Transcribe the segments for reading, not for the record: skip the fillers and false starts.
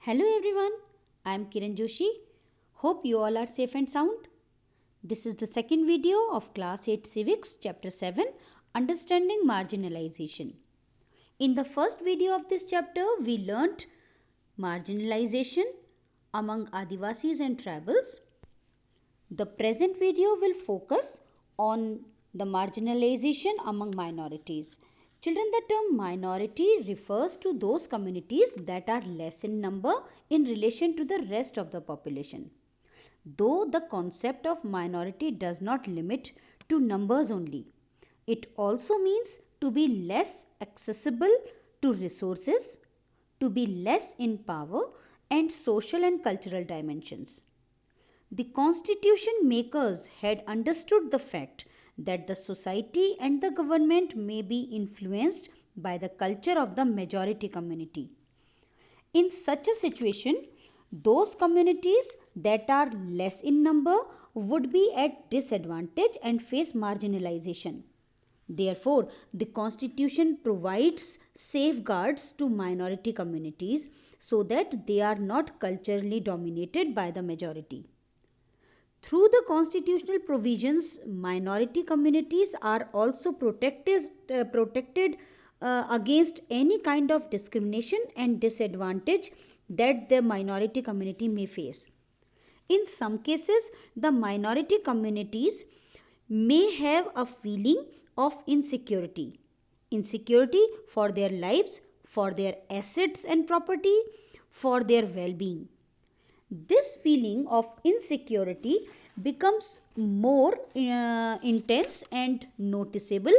Hello everyone, I am Kiran Joshi. Hope you all are safe and sound. This is the second video of Class 8 Civics, Chapter 7 Understanding Marginalization. In the first video of this chapter, we learnt marginalization among Adivasis and tribals. The present video will focus on the marginalization among minorities. Children, the term minority refers to those communities that are less in number in relation to the rest of the population. Though the concept of minority does not limit to numbers only, it also means to be less accessible to resources, to be less in power and social and cultural dimensions. The constitution makers had understood the fact that the society and the government may be influenced by the culture of the majority community. In such a situation, those communities that are less in number would be at disadvantage and face marginalization. Therefore, the constitution provides safeguards to minority communities so that they are not culturally dominated by the majority. Through the constitutional provisions, minority communities are also protected against any kind of discrimination and disadvantage that the minority community may face. In some cases, the minority communities may have a feeling of insecurity. Insecurity for their lives, for their assets and property, for their well-being. This feeling of insecurity becomes more intense and noticeable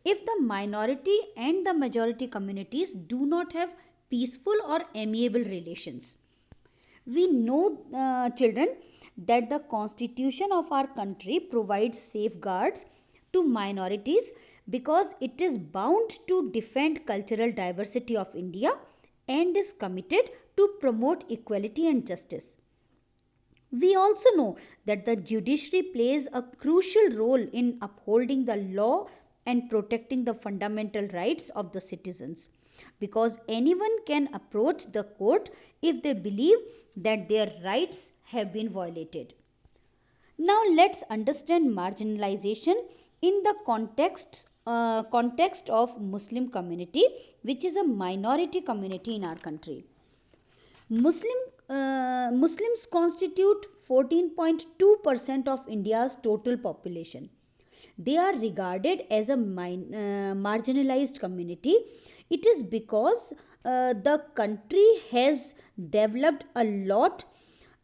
if the minority and the majority communities do not have peaceful or amiable relations. We know, children, that the constitution of our country provides safeguards to minorities because it is bound to defend cultural diversity of India and is committed to promote equality and justice. We also know that the judiciary plays a crucial role in upholding the law and protecting the fundamental rights of the citizens, because anyone can approach the court if they believe that their rights have been violated. Now let's understand marginalization in the context of Muslim community, which is a minority community in our country. Muslims constitute 14.2% of India's total population. They are regarded as a marginalized community. It is because the country has developed a lot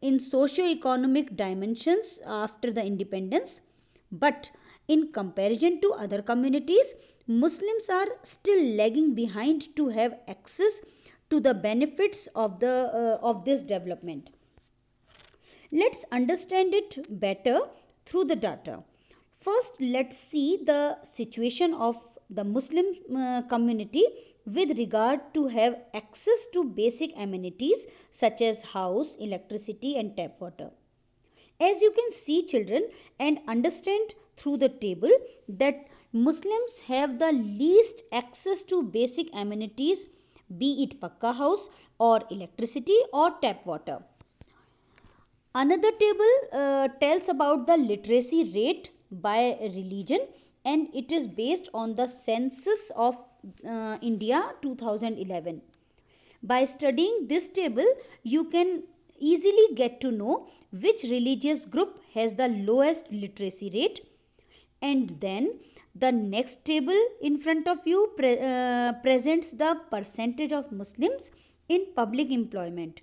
in socio-economic dimensions after the independence. But in comparison to other communities, Muslims are still lagging behind to have access to the benefits of this development. Let's understand it better through the data. First, let's see the situation of the Muslim community with regard to have access to basic amenities such as house, electricity and tap water. As you can see, children, and understand through the table that Muslims have the least access to basic amenities, be it pakka house or electricity or tap water. Another table tells about the literacy rate by religion, and it is based on the census of India 2011. By studying this table, you can easily get to know which religious group has the lowest literacy rate, and then the next table in front of you presents the percentage of Muslims in public employment.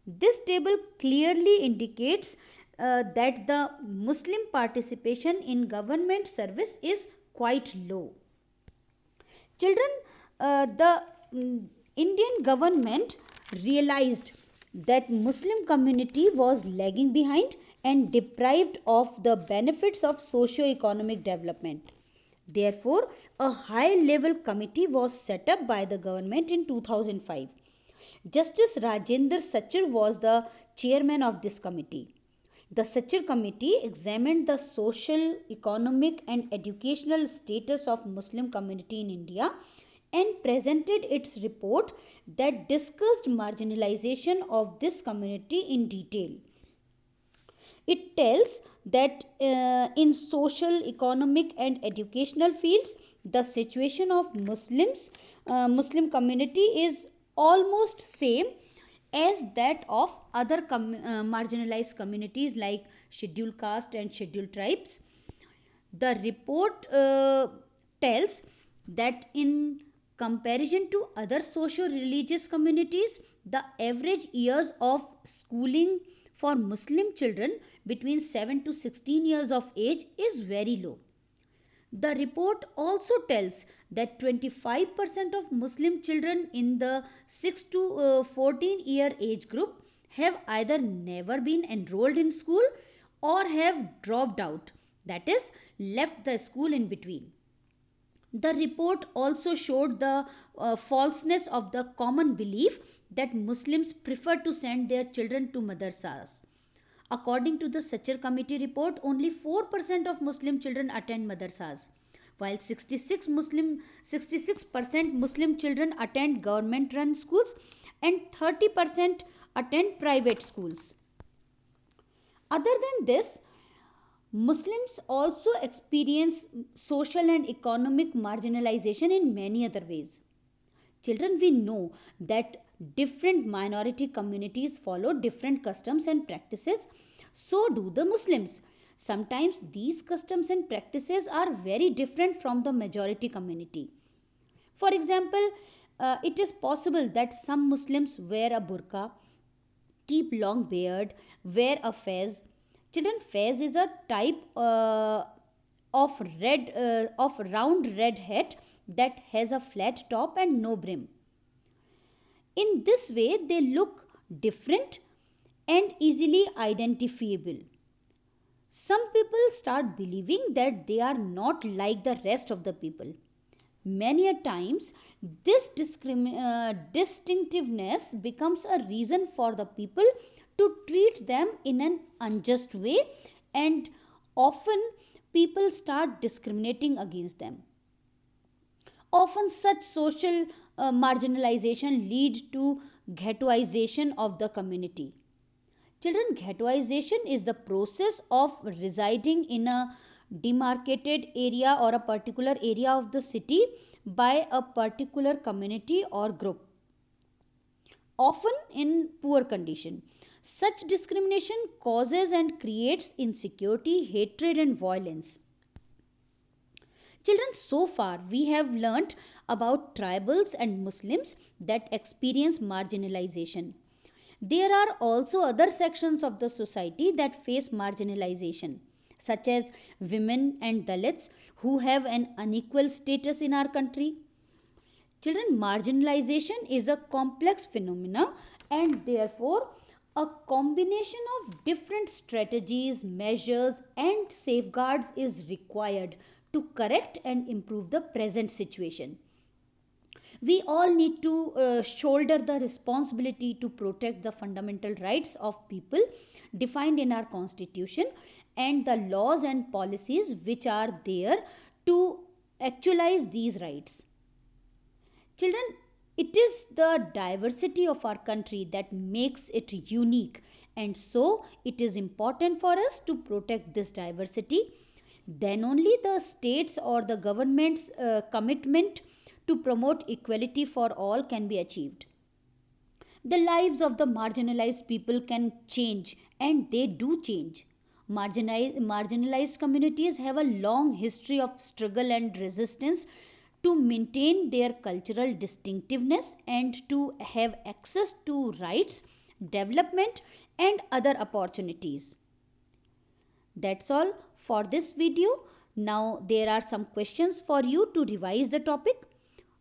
This table clearly indicates that the Muslim participation in government service is quite low. Children, the Indian government realized that Muslim community was lagging behind and deprived of the benefits of socio-economic development. Therefore, a high-level committee was set up by the government in 2005. Justice Rajendra Sachar was the chairman of this committee. The Sachar committee examined the social, economic and educational status of Muslim community in India and presented its report that discussed marginalization of this community in detail. It tells that in social, economic, and educational fields, the situation of Muslim community is almost same as that of other marginalized communities like scheduled caste and scheduled tribes. The report tells that in comparison to other socio-religious communities, the average years of schooling for Muslim children between 7 to 16 years of age is very low. The report also tells that 25% of Muslim children in the 6 to 14-year age group have either never been enrolled in school or have dropped out, that is, left the school in between. The report also showed the falseness of the common belief that Muslims prefer to send their children to madrasas. According to the Sachar Committee report, only 4% of Muslim children attend madrasas, while 66% Muslim children attend government run schools and 30% attend private schools. Other than this, Muslims also experience social and economic marginalization in many other ways. Children, we know that different minority communities follow different customs and practices. So do the Muslims. Sometimes these customs and practices are very different from the majority community. For example, it is possible that some Muslims wear a burqa, keep long beard, wear a fez. Children, fez is a type of round red hat that has a flat top and no brim. In this way, they look different and easily identifiable. Some people start believing that they are not like the rest of the people. Many a times, this distinctiveness becomes a reason for the people to treat them in an unjust way, and often people start discriminating against them. Often such social marginalization leads to ghettoization of the community. Children, ghettoization is the process of residing in a demarcated area or a particular area of the city by a particular community or group, often in poor condition. Such discrimination causes and creates insecurity, hatred, and violence. Children, so far we have learnt about tribals and Muslims that experience marginalization. There are also other sections of the society that face marginalization, such as women and Dalits who have an unequal status in our country. Children, marginalization is a complex phenomenon, and therefore a combination of different strategies, measures, and safeguards is required to correct and improve the present situation. We all need to shoulder the responsibility to protect the fundamental rights of people defined in our constitution and the laws and policies which are there to actualize these rights. Children, it is the diversity of our country that makes it unique, and so it is important for us to protect this diversity. Then only the states or the government's commitment to promote equality for all can be achieved. The lives of the marginalized people can change, and they do change. Marginalized communities have a long history of struggle and resistance to maintain their cultural distinctiveness and to have access to rights, development, and other opportunities. That's all for this video. Now there are some questions for you to revise the topic.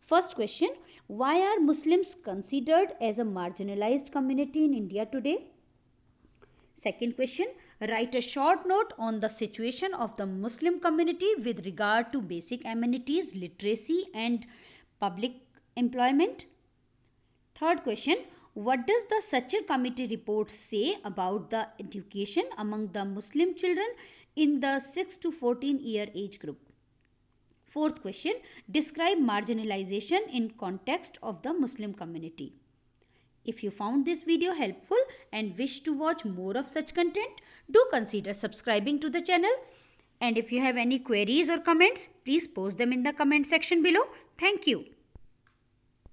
First question: why are Muslims considered as a marginalized community in India today? Second question: write a short note on the situation of the Muslim community with regard to basic amenities, literacy, and public employment. Third question: what does the Sachar Committee report say about the education among the Muslim children in the 6 to 14-year age group? Fourth question, describe marginalization in context of the Muslim community. If you found this video helpful and wish to watch more of such content, do consider subscribing to the channel. And if you have any queries or comments, please post them in the comment section below. Thank you.